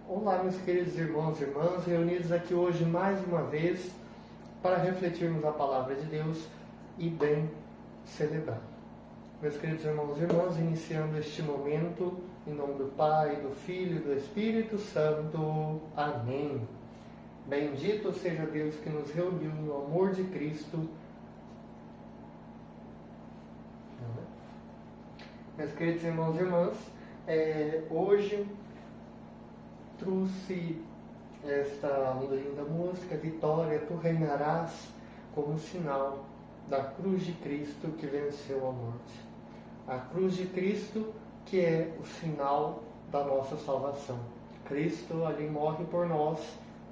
Olá, meus queridos irmãos e irmãs, reunidos aqui hoje mais uma vez para refletirmos a palavra de Deus e bem celebrar. Meus queridos irmãos e irmãs, iniciando este momento, em nome do Pai, do Filho e do Espírito Santo. Amém. Bendito seja Deus que nos reuniu no amor de Cristo. Meus queridos irmãos e irmãs, hoje trouxe esta linda música, Vitória, tu reinarás, como sinal da cruz de Cristo que venceu a morte. A cruz de Cristo que é o sinal da nossa salvação. Cristo ali morre por nós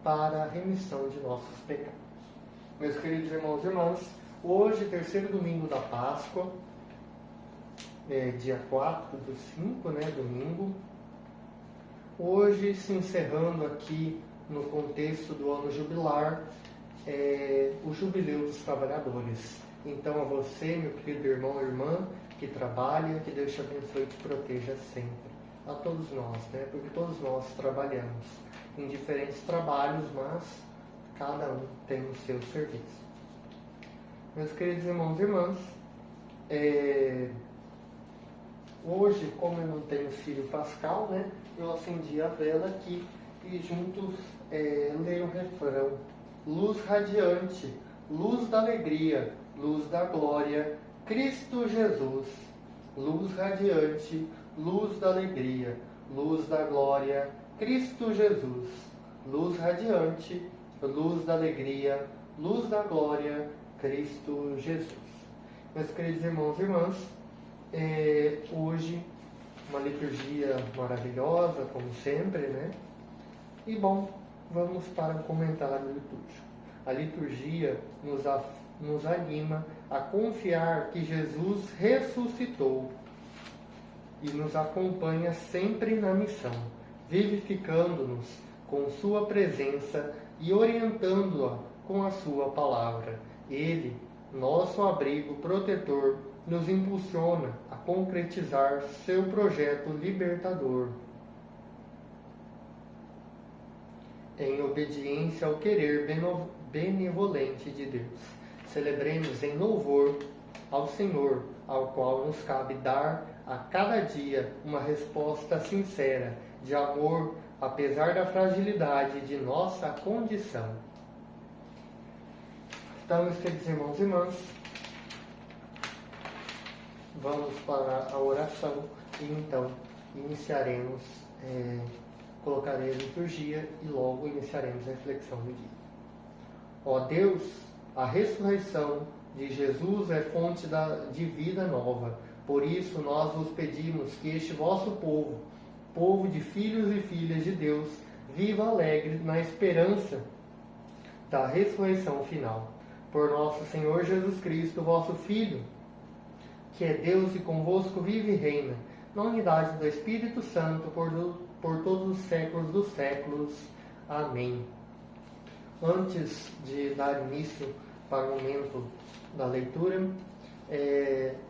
para a remissão de nossos pecados. Meus queridos irmãos e irmãs, hoje, terceiro domingo da Páscoa, dia 4 do 5, domingo. Hoje, se encerrando aqui no contexto do ano jubilar, o Jubileu dos Trabalhadores. Então, a você, meu querido irmão e irmã, que trabalha, que Deus te abençoe e te proteja sempre. A todos nós, porque todos nós trabalhamos em diferentes trabalhos, mas cada um tem o seu serviço. Meus queridos irmãos e irmãs, hoje, como eu não tenho filho pascal, eu acendi a vela aqui e juntos leio o refrão. Luz radiante, luz da alegria, luz da glória, Cristo Jesus. Luz radiante, luz da alegria, luz da glória, Cristo Jesus. Luz radiante, luz da alegria, luz da glória, Cristo Jesus. Meus queridos irmãos e irmãs, hoje uma liturgia maravilhosa, como sempre, E bom, vamos para um comentário litúrgico. A liturgia nos anima a confiar que Jesus ressuscitou e nos acompanha sempre na missão, vivificando-nos com sua presença e orientando-a com a sua palavra. Ele, nosso abrigo protetor, nos impulsiona a concretizar seu projeto libertador. Em obediência ao querer benevolente de Deus, celebremos em louvor ao Senhor, ao qual nos cabe dar a cada dia uma resposta sincera de amor, apesar da fragilidade de nossa condição. Então, meus queridos irmãos e irmãs, vamos para a oração e então iniciaremos, colocarei a liturgia e logo iniciaremos a reflexão do dia. Ó Deus, a ressurreição de Jesus é fonte de vida nova. Por isso nós vos pedimos que este vosso povo de filhos e filhas de Deus, viva alegre na esperança da ressurreição final. Por nosso Senhor Jesus Cristo, vosso Filho, que é Deus e convosco vive e reina, na unidade do Espírito Santo, por todos os séculos dos séculos. Amém. Antes de dar início para o momento da leitura,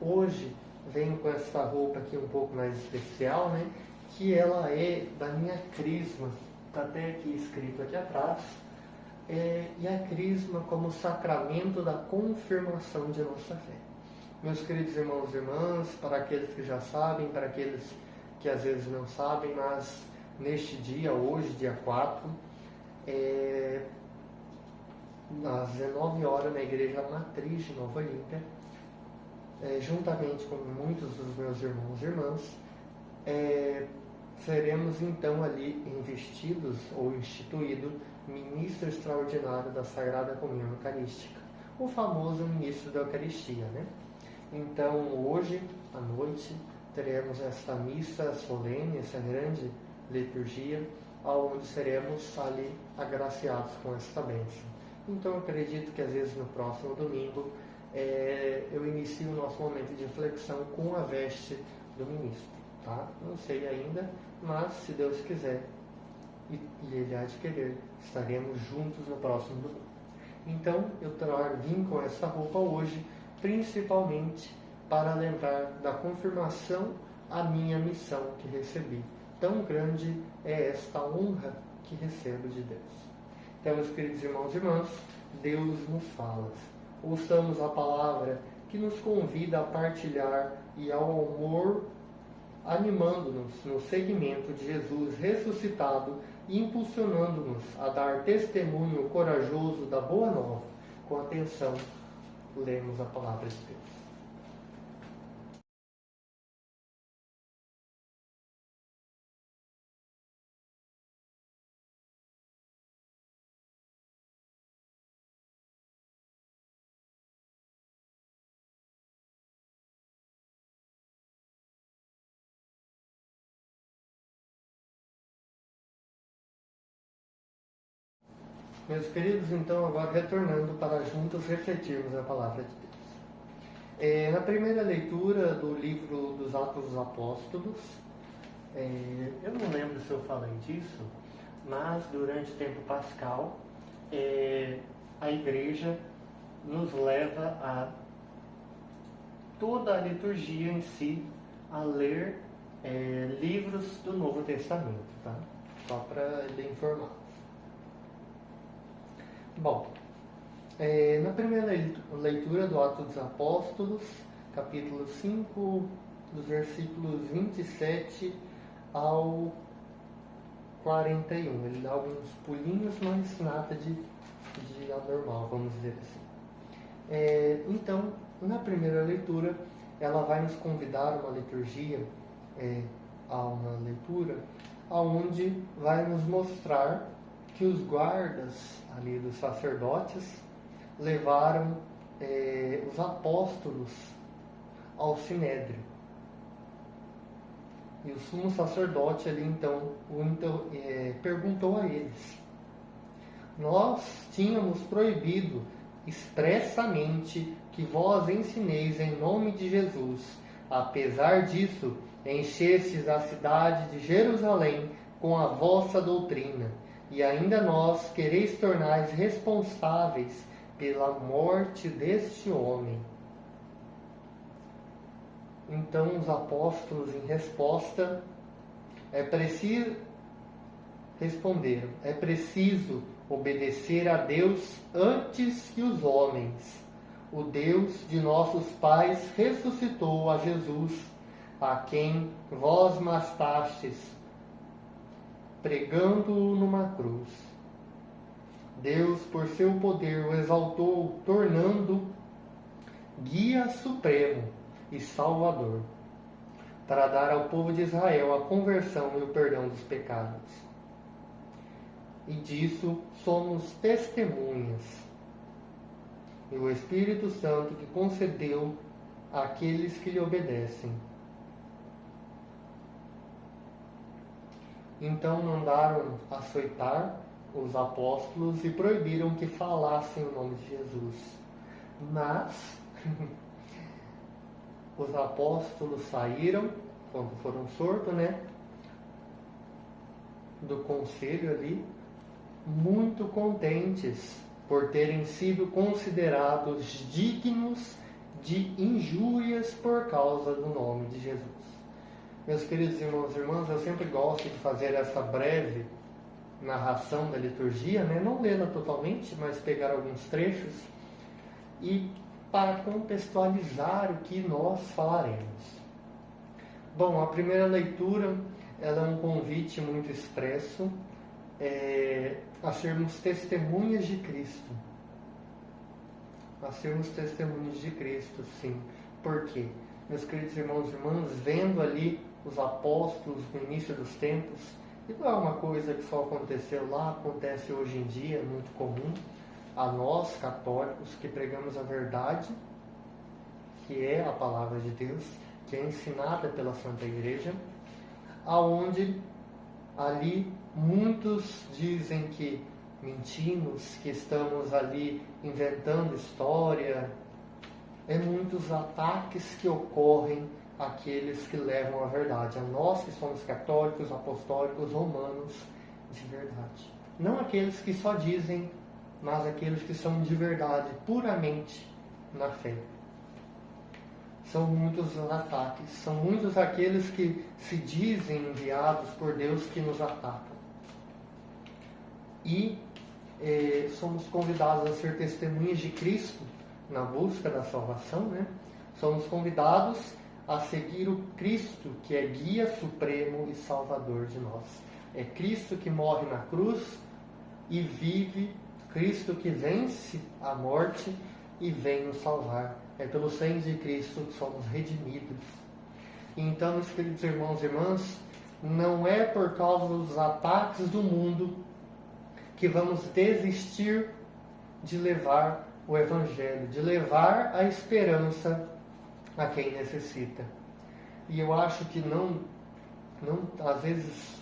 hoje venho com essa roupa aqui um pouco mais especial, que ela é da minha crisma, está até aqui escrito aqui atrás, e a crisma como sacramento da confirmação de nossa fé. Meus queridos irmãos e irmãs, para aqueles que já sabem, para aqueles que às vezes não sabem, mas neste dia, hoje, dia 4, às 19 horas, na Igreja Matriz de Nova Olímpia, juntamente com muitos dos meus irmãos e irmãs, seremos então ali investidos ou instituído ministro extraordinário da Sagrada Comunhão Eucarística, o famoso ministro da Eucaristia, né? Então, hoje à noite, teremos esta missa solene, essa grande liturgia, onde seremos ali agraciados com esta bênção. Então, eu acredito que às vezes no próximo domingo eu inicio o nosso momento de reflexão com a veste do ministro, tá? Não sei ainda, mas se Deus quiser e Ele há de querer, estaremos juntos no próximo domingo. Então, eu vim com essa roupa hoje, principalmente para lembrar da confirmação à minha missão que recebi. Tão grande é esta honra que recebo de Deus. Então, meus queridos irmãos e irmãs, Deus nos fala. Ouçamos a palavra que nos convida a partilhar e ao amor, animando-nos no seguimento de Jesus ressuscitado e impulsionando-nos a dar testemunho corajoso da Boa Nova. Com atenção, lemos a palavra de Deus. Meus queridos, então, agora retornando para juntos refletirmos a palavra de Deus. Na primeira leitura do livro dos Atos dos Apóstolos, eu não lembro se eu falei disso, mas durante o tempo pascal, a igreja nos leva a toda a liturgia em si a ler livros do Novo Testamento, tá? Só para lhe informar. Bom, na primeira leitura do Atos dos Apóstolos, capítulo 5, dos versículos 27 ao 41. Ele dá alguns pulinhos, mas nada de anormal, vamos dizer assim. Então, na primeira leitura, ela vai nos convidar a uma liturgia, a uma leitura, onde vai nos mostrar que os guardas ali dos sacerdotes levaram os apóstolos ao sinédrio. E o sumo sacerdote ali então perguntou a eles: nós tínhamos proibido expressamente que vós ensineis em nome de Jesus. Apesar disso, enchestes a cidade de Jerusalém com a vossa doutrina, e ainda nós quereis tornar responsáveis pela morte deste homem. Então os apóstolos, em resposta, responderam: é preciso obedecer a Deus antes que os homens. O Deus de nossos pais ressuscitou a Jesus, a quem vós matastes, pregando-o numa cruz. Deus, por seu poder, o exaltou, tornando guia supremo e salvador, para dar ao povo de Israel a conversão e o perdão dos pecados. E disso somos testemunhas. E o Espírito Santo que concedeu àqueles que lhe obedecem. Então mandaram açoitar os apóstolos e proibiram que falassem o nome de Jesus. Mas os apóstolos saíram, quando foram soltos, do conselho ali, muito contentes por terem sido considerados dignos de injúrias por causa do nome de Jesus. Meus queridos irmãos e irmãs, eu sempre gosto de fazer essa breve narração da liturgia, né? Não lê-la totalmente, mas pegar alguns trechos e para contextualizar o que nós falaremos. Bom, a primeira leitura ela é um convite muito expresso a sermos testemunhas de Cristo. A sermos testemunhas de Cristo, sim. Por quê? Meus queridos irmãos e irmãs, vendo ali os apóstolos no início dos tempos, e não é uma coisa que só aconteceu lá, acontece hoje em dia, é muito comum, a nós católicos que pregamos a verdade, que é a palavra de Deus, que é ensinada pela Santa Igreja, aonde ali muitos dizem que mentimos, que estamos ali inventando história. É muitos ataques que ocorrem àqueles que levam a verdade, a nós que somos católicos, apostólicos, romanos de verdade. Não aqueles que só dizem, mas aqueles que são de verdade, puramente na fé. São muitos os ataques, são muitos aqueles que se dizem enviados por Deus que nos atacam. E somos convidados a ser testemunhas de Cristo na busca da salvação, né? Somos convidados a seguir o Cristo, que é guia supremo e salvador de nós. É Cristo que morre na cruz e vive, Cristo que vence a morte e vem nos salvar. É pelo sangue de Cristo que somos redimidos. Então, meus queridos irmãos e irmãs, não é por causa dos ataques do mundo que vamos desistir de levar o Evangelho, de levar a esperança a quem necessita. E eu acho que não às vezes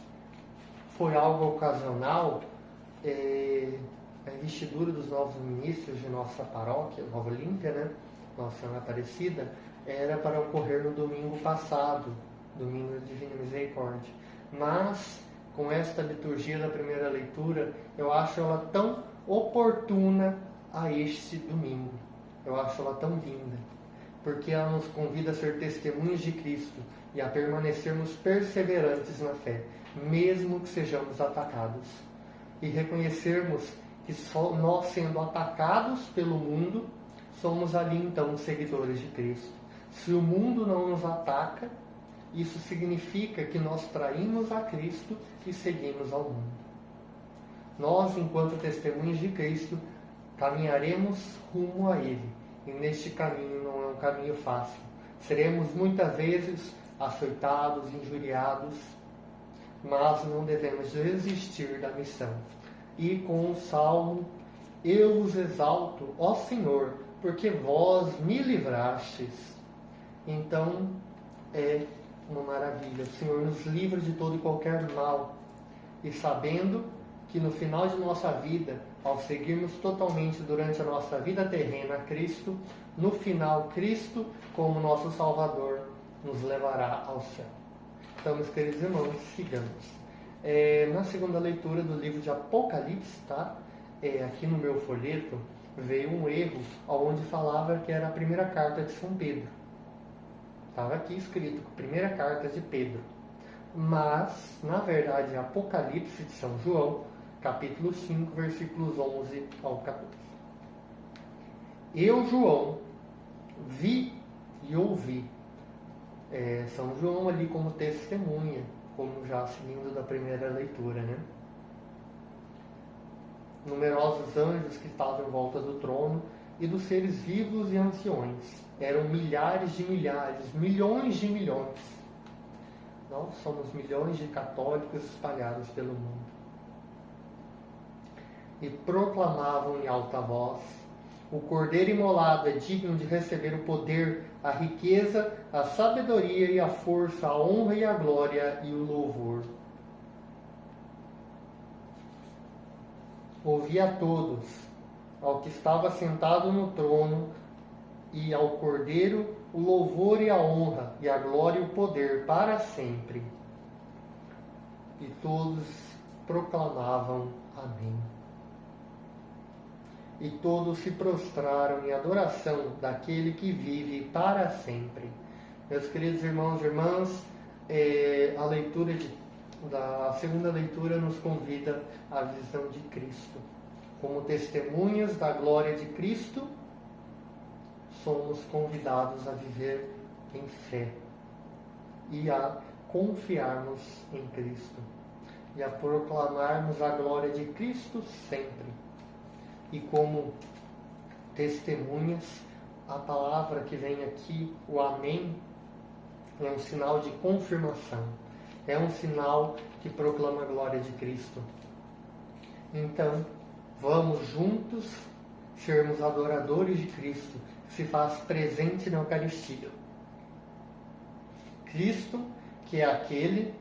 foi algo ocasional, a investidura dos novos ministros de nossa paróquia, Nova Olímpia, né? Nossa Senhora Aparecida, era para ocorrer no domingo passado, domingo da Divina Misericórdia. Mas, com esta liturgia da primeira leitura, eu acho ela tão oportuna a este domingo. Eu acho ela tão linda, porque ela nos convida a ser testemunhas de Cristo e a permanecermos perseverantes na fé, mesmo que sejamos atacados. E reconhecermos que só nós, sendo atacados pelo mundo, somos ali então seguidores de Cristo. Se o mundo não nos ataca, isso significa que nós traímos a Cristo e seguimos ao mundo. Nós, enquanto testemunhas de Cristo, caminharemos rumo a Ele. E neste caminho não é um caminho fácil. Seremos muitas vezes açoitados, injuriados, mas não devemos desistir da missão. E com o salmo, eu vos exalto, ó Senhor, porque vós me livrastes. Então, é uma maravilha. O Senhor nos livra de todo e qualquer mal. E sabendo que no final de nossa vida, ao seguirmos totalmente durante a nossa vida terrena a Cristo, no final, Cristo, como nosso Salvador, nos levará ao céu. Então, meus queridos irmãos, sigamos. Na segunda leitura do livro de Apocalipse, tá? Aqui no meu folheto, veio um erro onde falava que era a primeira carta de São Pedro. Estava aqui escrito, primeira carta de Pedro. Mas, na verdade, é Apocalipse de São João, capítulo 5, versículos 11 ao 14. Eu, João, vi e ouvi. São João ali como testemunha, como já seguindo da primeira leitura, né? Numerosos anjos que estavam em volta do trono e dos seres vivos e anciões. Eram milhares de milhares, milhões de milhões. Nós somos milhões de católicos espalhados pelo mundo. E proclamavam em alta voz: o Cordeiro imolado é digno de receber o poder, a riqueza, a sabedoria e a força, a honra e a glória e o louvor. Ouvi a todos, ao que estava sentado no trono e ao Cordeiro, o louvor e a honra, e a glória e o poder para sempre. E todos proclamavam amém. E todos se prostraram em adoração daquele que vive para sempre. Meus queridos irmãos e irmãs, a segunda leitura nos convida à visão de Cristo. Como testemunhas da glória de Cristo, somos convidados a viver em fé e a confiarmos em Cristo e a proclamarmos a glória de Cristo sempre. E como testemunhas, a palavra que vem aqui, o amém, é um sinal de confirmação. É um sinal que proclama a glória de Cristo. Então, vamos juntos sermos adoradores de Cristo, que se faz presente na Eucaristia. Cristo, que é aquele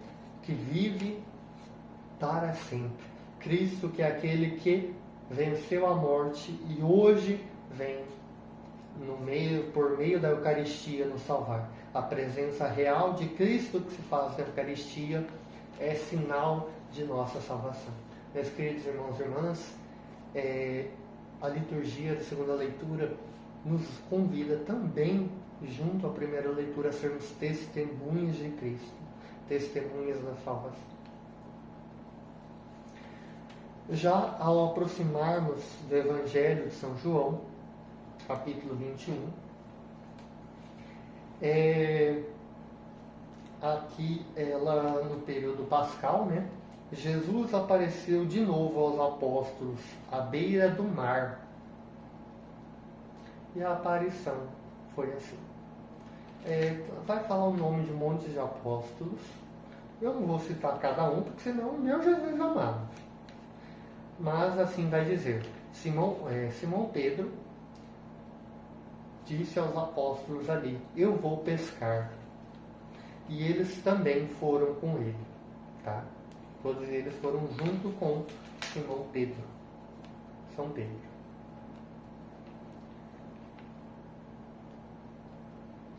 que vive para sempre. Cristo, que é aquele que venceu a morte e hoje vem por meio da Eucaristia nos salvar. A presença real de Cristo que se faz na Eucaristia é sinal de nossa salvação. Meus queridos irmãos e irmãs, a liturgia da segunda leitura nos convida também, junto à primeira leitura, a sermos testemunhas de Cristo, testemunhas da salvação. Já ao aproximarmos do Evangelho de São João, capítulo 21, aqui ela no período pascal, né? Jesus apareceu de novo aos apóstolos à beira do mar. E a aparição foi assim. Vai falar o nome de um monte de apóstolos. Eu não vou citar cada um, porque senão o meu Jesus amado. Mas assim vai dizer: Simão Pedro disse aos apóstolos ali: eu vou pescar. E eles também foram com ele. Tá? Todos eles foram junto com Simão Pedro. São Pedro.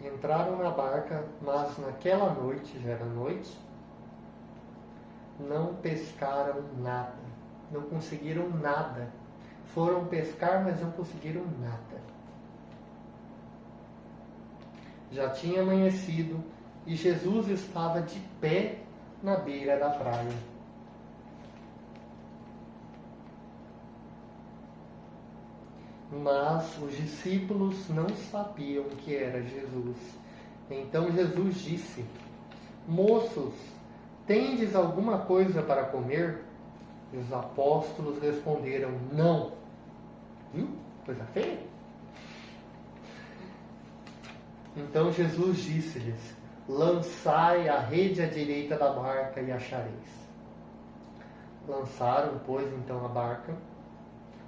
Entraram na barca, mas naquela noite, já era noite, não pescaram nada. Não conseguiram nada. Foram pescar, mas não conseguiram nada. Já tinha amanhecido e Jesus estava de pé na beira da praia. Mas os discípulos não sabiam que era Jesus. Então Jesus disse: moços, tendes alguma coisa para comer? E os apóstolos responderam: não. Viu? Coisa feia. Então Jesus disse-lhes: lançai a rede à direita da barca e achareis. Lançaram, pois, então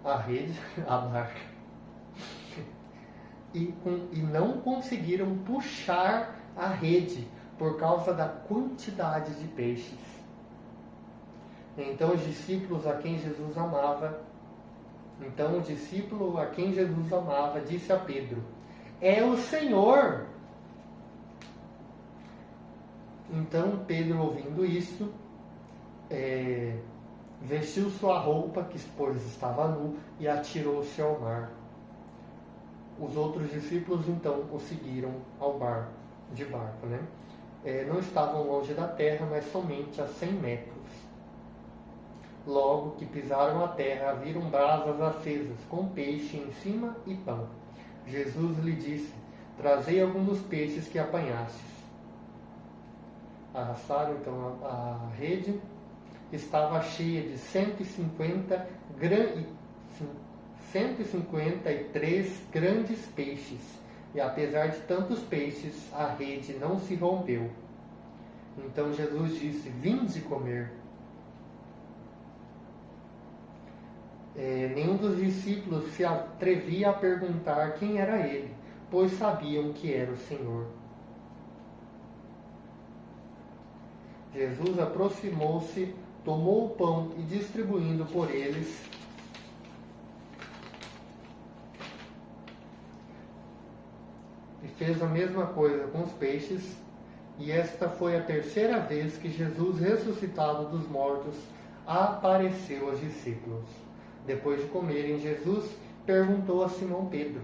a rede, a barca, e não conseguiram puxar a rede por causa da quantidade de peixes. Então o discípulo a quem Jesus amava disse a Pedro: é o Senhor. Então Pedro, ouvindo isso, vestiu sua roupa, pois estava nu, e atirou-se ao mar. Os outros discípulos então o seguiram ao de barco, né? Não estavam longe da terra, mas somente a 100 metros. Logo que pisaram a terra, viram brasas acesas, com peixe em cima e pão. Jesus lhe disse: trazei algum dos peixes que apanhastes. Arrastaram então a rede. Estava cheia de 153 grandes peixes, e apesar de tantos peixes, a rede não se rompeu. Então Jesus disse: vinde comer. Nenhum dos discípulos se atrevia a perguntar quem era ele, pois sabiam que era o Senhor. Jesus aproximou-se, tomou o pão e, distribuindo por eles, e fez a mesma coisa com os peixes. E esta foi a terceira vez que Jesus, ressuscitado dos mortos, apareceu aos discípulos. Depois de comerem, Jesus perguntou a Simão Pedro: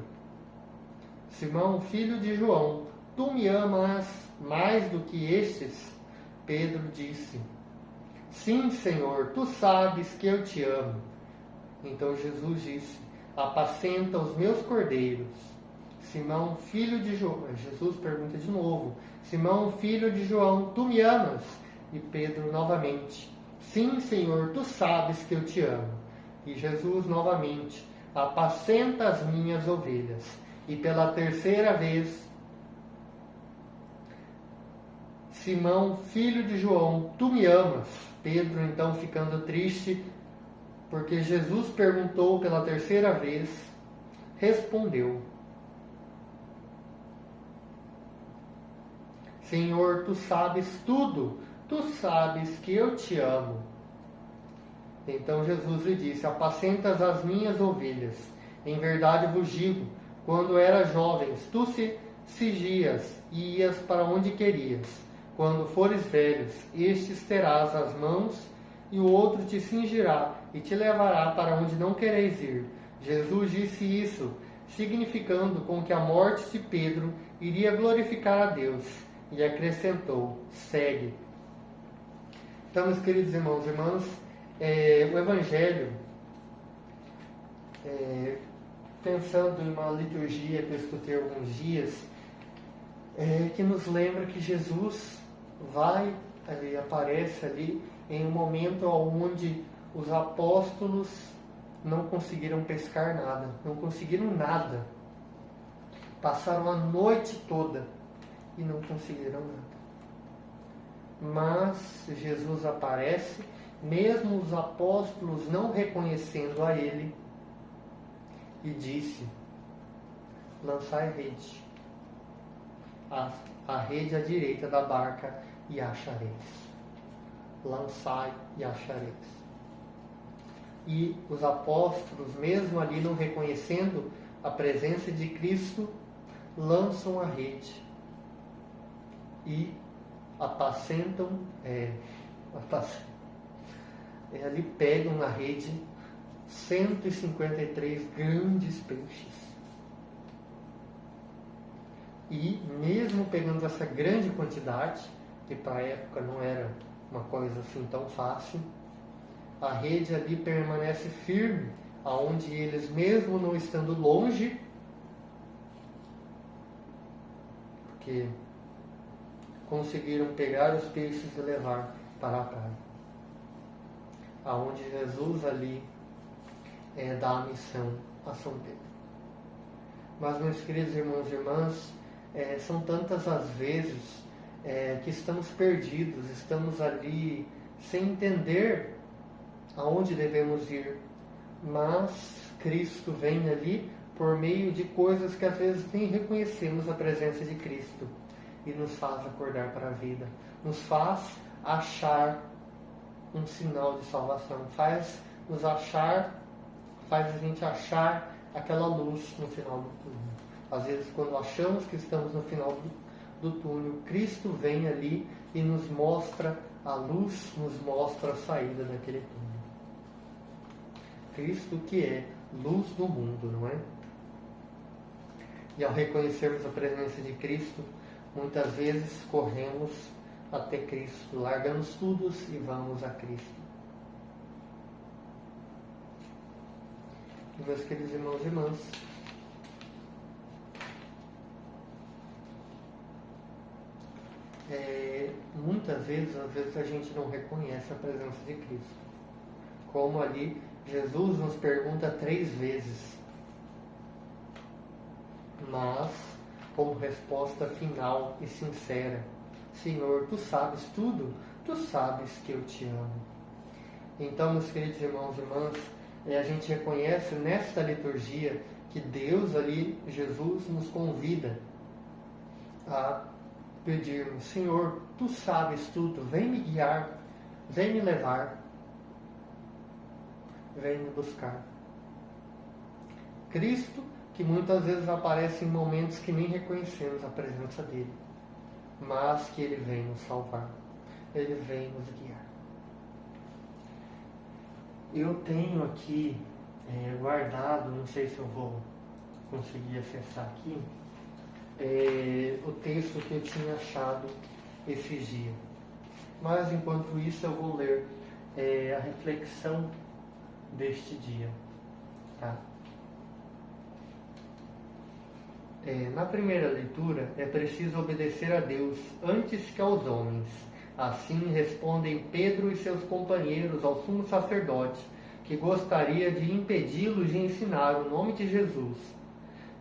Simão, filho de João, tu me amas mais do que estes? Pedro disse: Sim, Senhor, tu sabes que eu te amo. Então Jesus disse: Apacenta os meus cordeiros. Simão, filho de João. Jesus pergunta de novo: Simão, filho de João, tu me amas? E Pedro novamente: Sim, Senhor, tu sabes que eu te amo. E Jesus novamente: Apacenta as minhas ovelhas. E pela terceira vez: Simão, filho de João, tu me amas? Pedro, então, ficando triste, porque Jesus perguntou pela terceira vez, respondeu: Senhor, tu sabes tudo, tu sabes que eu te amo. Então Jesus lhe disse: Apacentas as minhas ovelhas. Em verdade vos digo, quando eras jovens, tu se cingias e ias para onde querias. Quando fores velhos, estes terás as mãos, e o outro te cingirá e te levará para onde não quereis ir. Jesus disse isso, significando com que a morte de Pedro iria glorificar a Deus, e acrescentou: segue. Então, meus queridos irmãos e irmãs, o Evangelho, pensando em uma liturgia que eu escutei há alguns dias, que nos lembra que Jesus aparece ali em um momento onde os apóstolos não conseguiram pescar nada, não conseguiram nada. Passaram a noite toda e não conseguiram nada. Mas Jesus aparece, mesmo os apóstolos não reconhecendo a Ele, e disse: lançai rede, a rede à direita da barca, e achareis. Lançai e achareis. E os apóstolos, mesmo ali não reconhecendo a presença de Cristo, lançam a rede e apacentam, ali pegam na rede 153 grandes peixes. E mesmo pegando essa grande quantidade, que para a época não era uma coisa assim tão fácil, a rede ali permanece firme, aonde eles, mesmo não estando longe, porque conseguiram pegar os peixes e levar para a praia, aonde Jesus ali dá a missão a São Pedro. Mas, meus queridos irmãos e irmãs, são tantas as vezes que estamos perdidos, estamos ali sem entender aonde devemos ir, mas Cristo vem ali por meio de coisas que às vezes nem reconhecemos a presença de Cristo, e nos faz acordar para a vida, nos faz achar um sinal de salvação, faz a gente achar aquela luz no final do túnel. Às vezes, quando achamos que estamos no final do túnel, Cristo vem ali e nos mostra a luz, nos mostra a saída daquele túnel. Cristo que é luz do mundo, não é? E ao reconhecermos a presença de Cristo, muitas vezes corremos até Cristo, largamos tudo e vamos a Cristo. E, meus queridos irmãos e irmãs, muitas vezes, às vezes a gente não reconhece a presença de Cristo. Como ali, Jesus nos pergunta 3 vezes, mas como resposta final e sincera: Senhor, tu sabes tudo, tu sabes que eu te amo. Então, meus queridos irmãos e irmãs, a gente reconhece nesta liturgia que Deus ali, Jesus, nos convida a pedirmos: Senhor, tu sabes tudo, vem me guiar, vem me levar, vem me buscar. Cristo, que muitas vezes aparece em momentos que nem reconhecemos a presença dele, mas que ele vem nos salvar, ele vem nos guiar. Eu tenho aqui guardado, não sei se eu vou conseguir acessar aqui, o texto que eu tinha achado esses dias. mas enquanto isso eu vou ler a reflexão deste dia. Tá? Na primeira leitura, é preciso obedecer a Deus antes que aos homens. Assim respondem Pedro e seus companheiros ao sumo sacerdote, que gostaria de impedi-los de ensinar o nome de Jesus.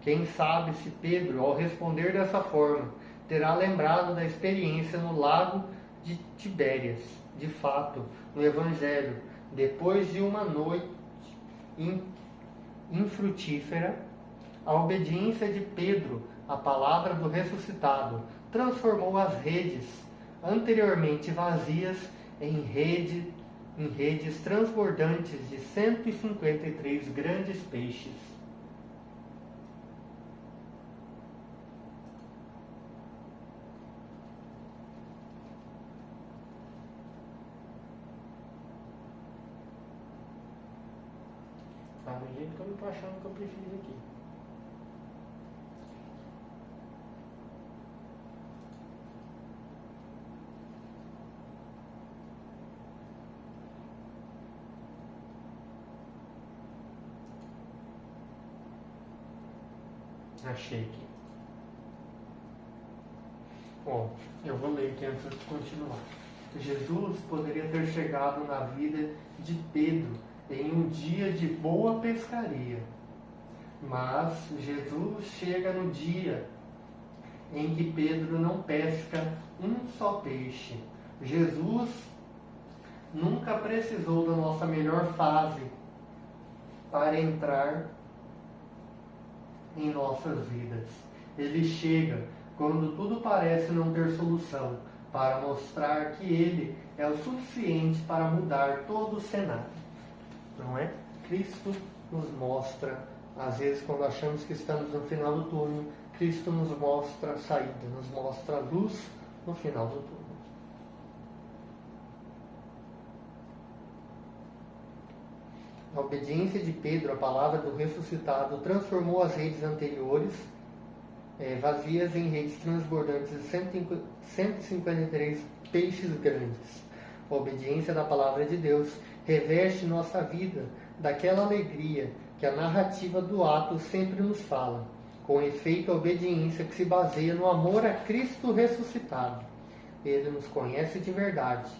Quem sabe se Pedro, ao responder dessa forma, terá lembrado da experiência no lago de Tibérias. De fato, no Evangelho, depois de uma noite infrutífera, a obediência de Pedro à palavra do ressuscitado transformou as redes, anteriormente vazias, em redes transbordantes de 153 grandes peixes. Tá do jeito que eu não estou achando que eu preciso aqui. Achei aqui. Bom, eu vou ler aqui antes de continuar. Jesus poderia ter chegado na vida de Pedro em um dia de boa pescaria. Mas Jesus chega no dia em que Pedro não pesca um só peixe. Jesus nunca precisou da nossa melhor fase para entrar em nossas vidas. Ele chega quando tudo parece não ter solução, para mostrar que Ele é o suficiente para mudar todo o cenário. Não é? Cristo nos mostra, às vezes quando achamos que estamos no final do túnel, Cristo nos mostra a saída, nos mostra a luz no final do túnel. A obediência de Pedro à palavra do ressuscitado transformou as redes anteriores, vazias, em redes transbordantes de 153 peixes grandes. A obediência da palavra de Deus reveste nossa vida daquela alegria que a narrativa do ato sempre nos fala, com efeito a obediência que se baseia no amor a Cristo ressuscitado. Ele nos conhece de verdade,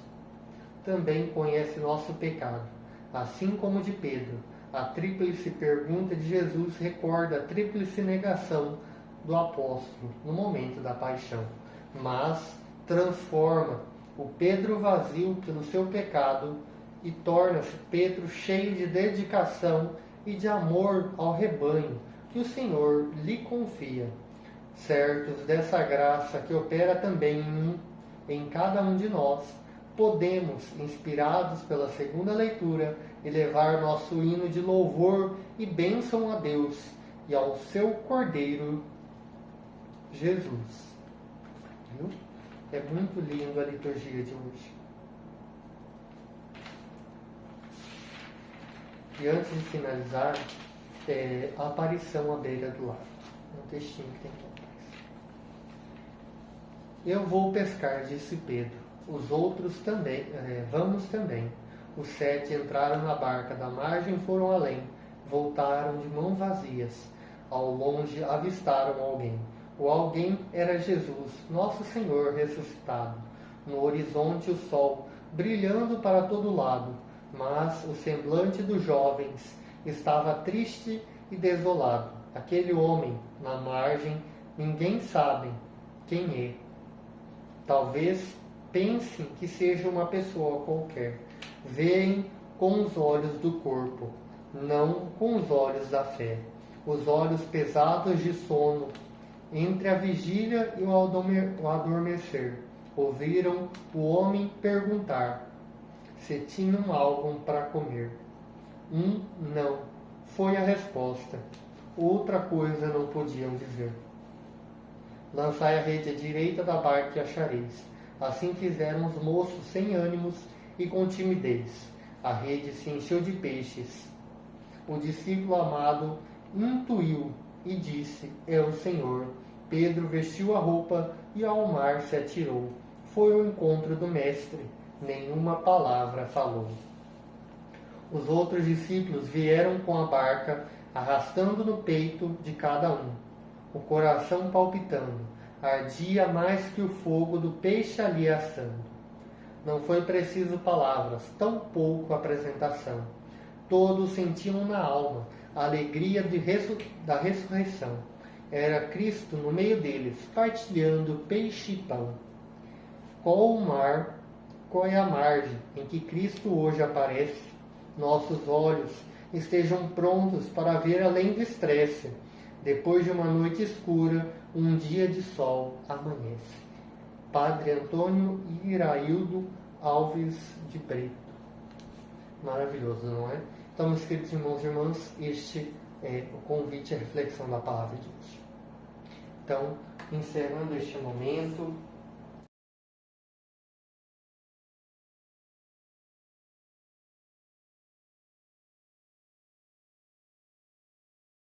também conhece nosso pecado, assim como de Pedro. A tríplice pergunta de Jesus recorda a tríplice negação do apóstolo no momento da paixão, mas transforma o Pedro vazio pelo seu pecado e torna-se Pedro cheio de dedicação e de amor ao rebanho que o Senhor lhe confia. Certos dessa graça que opera também em cada um de nós, podemos, inspirados pela segunda leitura, elevar nosso hino de louvor e bênção a Deus e ao seu Cordeiro Jesus. Viu? É muito lindo a liturgia de hoje. E antes de finalizar, a aparição à beira do lago. É um textinho que tem aqui atrás. Eu vou pescar, disse Pedro. Os outros também, vamos também. Os 7 entraram na barca da margem e foram além. Voltaram de mãos vazias. Ao longe avistaram alguém. O alguém era Jesus, nosso Senhor ressuscitado. No horizonte o sol, brilhando para todo lado, mas o semblante dos jovens estava triste e desolado. Aquele homem, na margem, ninguém sabe quem é. Talvez pensem que seja uma pessoa qualquer. Veem com os olhos do corpo, não com os olhos da fé. Os olhos pesados de sono, entre a vigília e o adormecer, ouviram o homem perguntar se tinham algo para comer. Não, foi a resposta. Outra coisa não podiam dizer. Lançai a rede à direita da barca e achareis. Assim fizeram os moços sem ânimos e com timidez. A rede se encheu de peixes. O discípulo amado intuiu e disse: é o Senhor. Pedro vestiu a roupa e ao mar se atirou. foi ao encontro do Mestre, nenhuma palavra falou. Os outros discípulos vieram com a barca, arrastando no peito de cada um, o coração palpitando, ardia mais que o fogo do peixe ali assando. Não foi preciso palavras, tão pouco apresentação. Todos sentiam na alma a alegria da ressurreição. Era Cristo no meio deles, partilhando peixe e pão. Qual é a margem em que Cristo hoje aparece? Nossos olhos estejam prontos para ver além do estresse. Depois de uma noite escura, um dia de sol amanhece. Padre Antônio Iraildo Alves de Brito. Maravilhoso, não é? Então, meus queridos irmãos e irmãs, este é o convite à reflexão da palavra de hoje. Então, encerrando este momento,